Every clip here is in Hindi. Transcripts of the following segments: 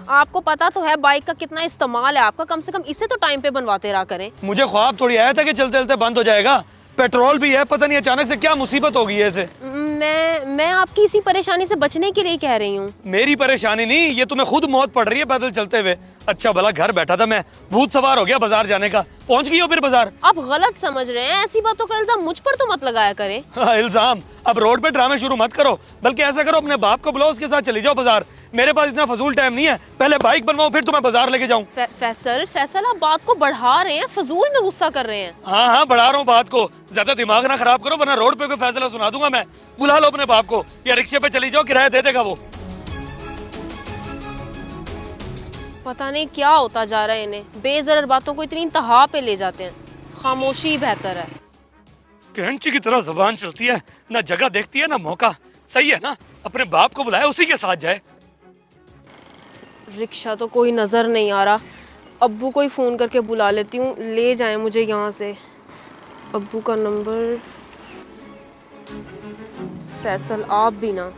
आपको पता तो है बाइक का कितना इस्तेमाल है आपका, कम से कम इसे तो टाइम पे बनवाते रहा करें। मुझे ख्वाब थोड़ी आया था कि चलते चलते बंद हो जाएगा। पेट्रोल भी है, पता नहीं अचानक से क्या मुसीबत हो गई है इसे। मैं आपकी इसी परेशानी से बचने के लिए कह रही हूँ। मेरी परेशानी नहीं, ये तुम्हें खुद मौत पड़ रही है पैदल चलते हुए। अच्छा भला घर बैठा था मैं, भूत सवार हो गया बाजार जाने का। पहुंच गई हो फिर बाजार? आप गलत समझ रहे हैं, ऐसी बातों का इल्जाम मुझ पर तो मत लगाया करें। इल्जाम? अब रोड पे ड्रामे शुरू मत करो, बल्कि ऐसा करो अपने बाप को बुलाओ, उसके साथ चली जाओ बाजार। मेरे पास इतना फजूल टाइम नहीं है, पहले बाइक बनवाओ फिर तुम्हें बाजार लेके जाऊं। फैसल आप बात को बढ़ा रहे हैं, फजूल में गुस्सा कर रहे हैं। हाँ बढ़ा रहा हूँ बात को, ज्यादा दिमाग ना खराब करो वरना रोड पे कोई फैसला सुना दूंगा मैं। बुला लो अपने बाप को या रिक्शे पे चली जाओ, किराया दे देगा वो। पता नहीं क्या होता जा रहा है इन्हें, बेजरर बातों को इतनी इंतहा पे ले जाते हैं। खामोशी बेहतर है। कैंची की तरह जुबान चलती है, ना जगह देखती है ना मौका। सही है ना, अपने बाप को बुलाए, उसी के साथ जाए। रिक्शा तो कोई नजर नहीं आ रहा, अब्बू को ही फोन करके बुला लेती हूँ, ले जाए मुझे यहाँ से। अब्बू का नंबर। फैसल आप भी ना।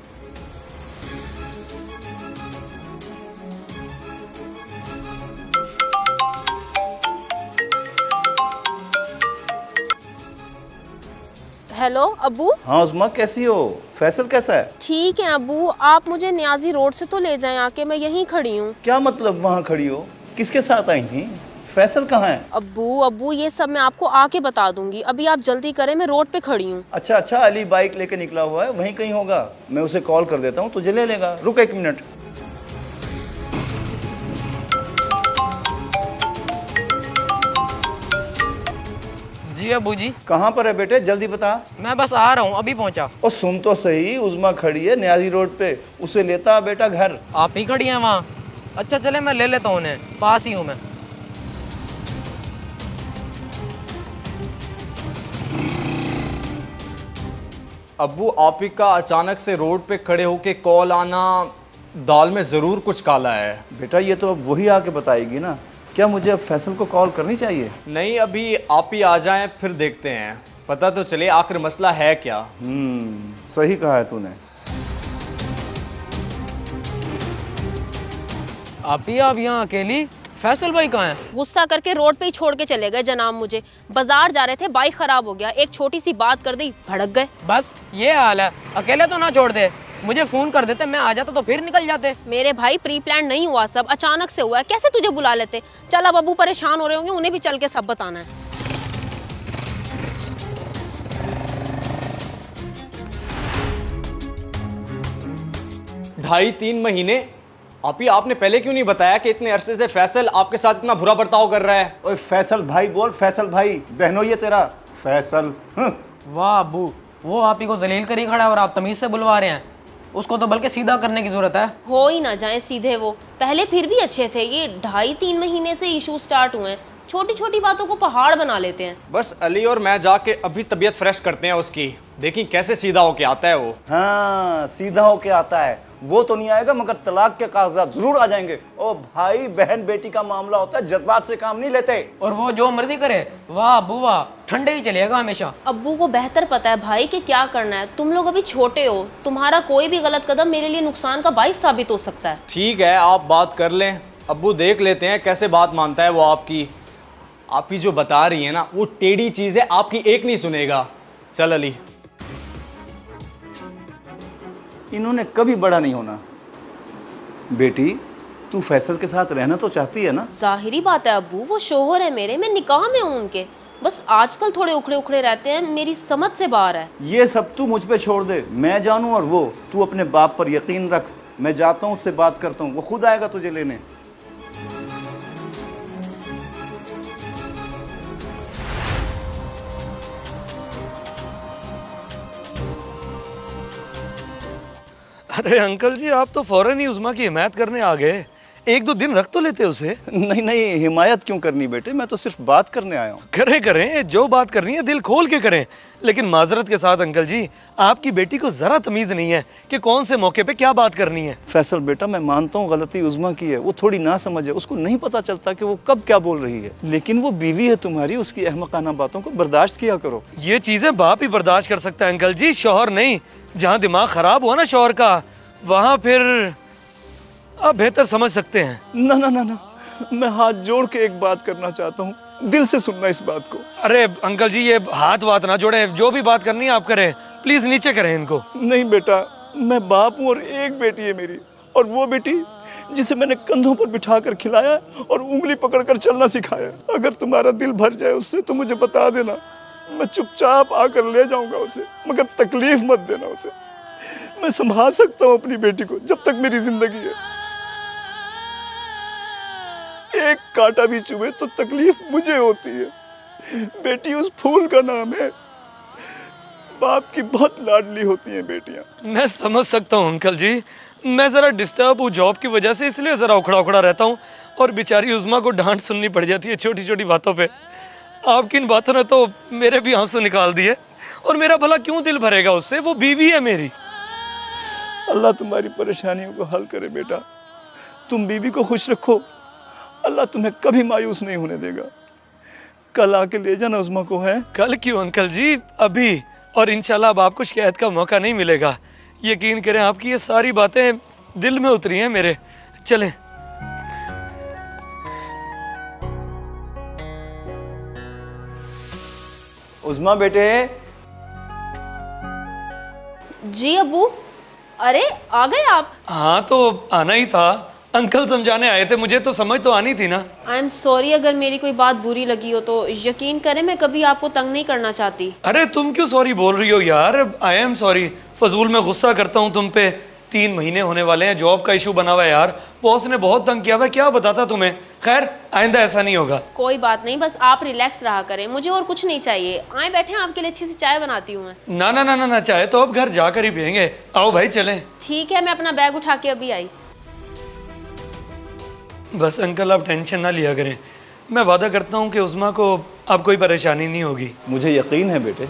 हेलो अब्बू। हाँ उस्मा कैसी हो? फैसल कैसा है? ठीक है अब्बू, आप मुझे न्याजी रोड से तो ले जाएं आके, मैं यहीं खड़ी हूँ। क्या मतलब वहाँ खड़ी हो? किसके साथ आई थी? फैसल कहाँ है? अब्बू ये सब मैं आपको आके बता दूंगी, अभी आप जल्दी करें, मैं रोड पे खड़ी हूँ। अच्छा अली बाइक लेके निकला हुआ है, वहीं कहीं होगा। मैं उसे कॉल कर देता हूँ, तुझे ले लेगा। रुक 1 मिनट। जी अबू जी। कहाँ पर है बेटे, जल्दी बता। मैं बस आ रहा हूँ, अभी पहुँचा। और सुन तो सही, उज़मा खड़ी है न्याजी रोड पे, उसे लेता बेटा घर। आप ही खड़ी हैं वहाँ? अच्छा चले मैं ले लेता हूँ उन्हें, पास ही हूँ मैं। अब्बू आप ही का अचानक से रोड पे खड़े होके कॉल आना, दाल में ज़रूर कुछ काला है। बेटा ये तो अब वही आके बताएगी ना। क्या मुझे अब फैसल को कॉल करनी चाहिए? नहीं अभी आप ही आ जाएं फिर देखते हैं, पता तो चले आखिर मसला है क्या। सही कहा है तूने। आप यहाँ अकेली? फैसल भाई कहाँ है? गुस्सा करके रोड पे ही छोड़ के चले गए जनाब मुझे। बाजार जा रहे थे, बाइक खराब हो गया, एक छोटी सी बात कर दी, भड़क गए। बस ये हाल है, अकेले तो ना छोड़ दे, मुझे फोन कर देते, मैं आ जाता तो फिर निकल जाते। मेरे भाई प्री प्लान नहीं हुआ, सब अचानक से हुआ है, कैसे तुझे बुला लेते। चल अब अबू परेशान हो रहे होंगे, उन्हें भी चल के सब बताना है। 2.5-3 महीने? आप ही आपने पहले क्यों नहीं बताया कि इतने अरसे से फैसल आपके साथ इतना बुरा बर्ताव कर रहा है? ओए फैसल भाई बोल, फैसल भाई, बहनों ये तेरा फैसल। वाह अबू, वो आप ही को जलील कर ही खड़ा है और आप तमीज से बुलवा रहे हैं। उसको तो बल्कि सीधा करने की जरूरत है। हो ही ना जाए सीधे, वो पहले फिर भी अच्छे थे, ये 2.5-3 महीने से इशू स्टार्ट हुए हैं, छोटी छोटी बातों को पहाड़ बना लेते हैं। बस अली और मैं जाके अभी तबीयत फ्रेश करते हैं उसकी, देखी कैसे सीधा होके आता है वो। हाँ सीधा होके आता है, वो तो नहीं आएगा मगर तलाक के कागजात जरूर आ जाएंगे। ओ भाई बहन बेटी का मामला होता है, जज्बात से काम नहीं लेते। और वो जो मर्जी करे, वाह अबू वाह, ठंडे ही चलेगा हमेशा। अब्बू को बेहतर पता है भाई कि क्या करना है। तुम लोग अभी छोटे हो, तुम्हारा कोई भी गलत कदम मेरे लिए नुकसान का बाइस साबित हो सकता है। ठीक है आप बात कर लें, अब्बू देख लेते हैं कैसे बात मानता है वो आपकी। आप ही जो बता रही है ना वो टेढ़ी चीज है, आपकी एक नहीं सुनेगा। चल अली। इन्होंने कभी बड़ा नहीं होना। बेटी तू फैसल के साथ रहना तो चाहती है ना? जाहिरी बात है अब्बू, वो शोहर है मेरे, मैं निकाह में हूँ उनके, बस आजकल थोड़े उखड़े उखड़े रहते हैं, मेरी समझ से बाहर है। ये सब तू मुझ पे छोड़ दे, मैं जानूं और वो, तू अपने बाप पर यकीन रख। मैं जाता हूँ उससे बात करता हूँ, वो खुद आएगा तुझे लेने। अरे अंकल जी, आप तो फौरन ही उज़मा की हिमायत करने आ गए। 1-2 दिन रख तो लेते उसे। नहीं हिमायत क्यों करनी बेटे, मैं तो सिर्फ बात करने आया हूँ। करें जो बात करनी है दिल खोल के करें, लेकिन माजरत के साथ अंकल जी, आपकी बेटी को जरा तमीज नहीं है कि कौन से मौके पे क्या बात करनी है। फैसल बेटा मैं मानता हूँ गलती उज़मा की है, वो थोड़ी ना समझ है, उसको नहीं पता चलता कि वो कब क्या बोल रही है, लेकिन वो बीवी है तुम्हारी, उसकी अहमकाना बातों को बर्दाश्त किया करो। ये चीजें बाप ही बर्दाश्त कर सकता है अंकल जी, शौहर नहीं। जहाँ दिमाग खराब हुआ ना शौहर का, वहाँ फिर आप बेहतर समझ सकते हैं। ना ना ना ना, मैं हाथ जोड़ के एक बात करना चाहता हूँ, दिल से सुनना इस बात को। अरे अंकल जी, ये हाथ वात ना जोड़े, जो भी बात करनी है आप करें, प्लीज नीचे करें इनको। नहीं बेटा, मैं बाप हूँ और एक बेटी है मेरी, और वो बेटी जिसे मैंने कंधों पर बिठा कर खिलाया और उंगली पकड़कर चलना सिखाया। अगर तुम्हारा दिल भर जाए उससे तो मुझे बता देना, मैं चुपचाप आकर ले जाऊंगा उसे, मगर तकलीफ मत देना उसे। मैं संभाल सकता हूँ अपनी बेटी को जब तक मेरी जिंदगी है। एक कांटा भी चुभे तो तकलीफ मुझे होती है। बेटी उस फूल का नाम है, बाप की बहुत लाडली होती हैं बेटियां। मैं समझ सकता हूँ अंकल जी, मैं ज़रा डिस्टर्ब हूँ जॉब की वजह से, इसलिए ज़रा उखड़ा उखड़ा रहता हूँ, और बेचारी उज़्मा को डांट सुननी पड़ जाती है छोटी छोटी बातों पे। आपकी इन बातों ने तो मेरे भी आंसू निकाल दिए, और मेरा भला क्यों दिल भरेगा उससे, वो बीवी है मेरी। अल्लाह तुम्हारी परेशानियों को हल करे बेटा, तुम बीवी को खुश रखो, अल्लाह तुम्हें कभी मायूस नहीं होने देगा। कल आके ले जाना उज़्मा को। है कल क्यों अंकल जी, अभी, और इंशाल्लाह अब आपको शिकायत का मौका नहीं मिलेगा। यकीन करें, आपकी ये सारी बातें दिल में उतरी हैं मेरे। चलें। उज़्मा बेटे। जी अब्बू। अरे आ गए आप? हाँ तो आना ही था, अंकल समझाने आए थे, मुझे तो समझ तो आनी थी ना। आई एम सॉरी अगर मेरी कोई बात बुरी लगी हो तो। यकीन करें मैं कभी आपको तंग नहीं करना चाहती। अरे तुम क्यों सॉरी बोल रही हो यार, आई एम सॉरी। फजूल में गुस्सा करता हूँ तुम पे। 3 महीने होने वाले हैं, जॉब का इशू बना हुआ है यार, बॉस ने बहुत तंग किया हुआ है, क्या बताता तुम्हें। खैर आइंदा ऐसा नहीं होगा। कोई बात नहीं, बस आप रिलैक्स रहा करें, मुझे और कुछ नहीं चाहिए। आए बैठे हैं, आपके लिए अच्छी सी चाय बनाती हूँ मैं। ना ना ना ना ना, चाहे तो अब घर जाकर ही पियेंगे। आओ भाई चलें। ठीक है, मैं अपना बैग उठा के अभी आई। बस अंकल आप टेंशन ना लिया करें, मैं वादा करता हूँ कि उज़्मा को अब कोई परेशानी नहीं होगी। मुझे यकीन है बेटे।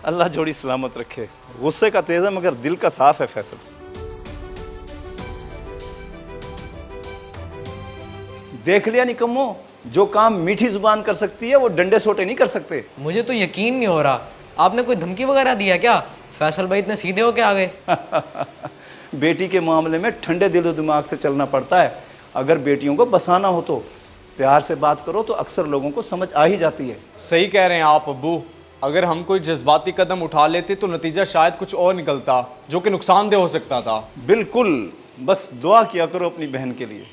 अल्लाह जोड़ी सलामत रखे। गुस्से का तेज है मगर दिल का साफ है फैसल। देख लिया निकम्मो, जो काम मीठी जुबान कर सकती है वो डंडे सोटे नहीं कर सकते। मुझे तो यकीन नहीं हो रहा, आपने कोई धमकी वगैरह दिया क्या? फैसल भाई इतने सीधे होके आ गए। बेटी के मामले में ठंडे दिलो दिमाग से चलना पड़ता है। अगर बेटियों को बसाना हो तो प्यार से बात करो तो अक्सर लोगों को समझ आ ही जाती है। सही कह रहे हैं आप अब्बू, अगर हम कोई जज्बाती कदम उठा लेते तो नतीजा शायद कुछ और निकलता, जो कि नुकसानदेह हो सकता था। बिल्कुल, बस दुआ किया करो अपनी बहन के लिए।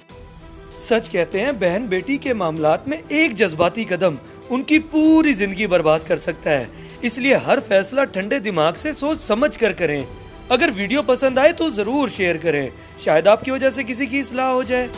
सच कहते हैं, बहन बेटी के मामलात में एक जज्बाती कदम उनकी पूरी जिंदगी बर्बाद कर सकता है। इसलिए हर फैसला ठंडे दिमाग से सोच समझ कर करें। अगर वीडियो पसंद आए तो जरूर शेयर करें, शायद आपकी वजह से किसी की इस्लाह हो जाए।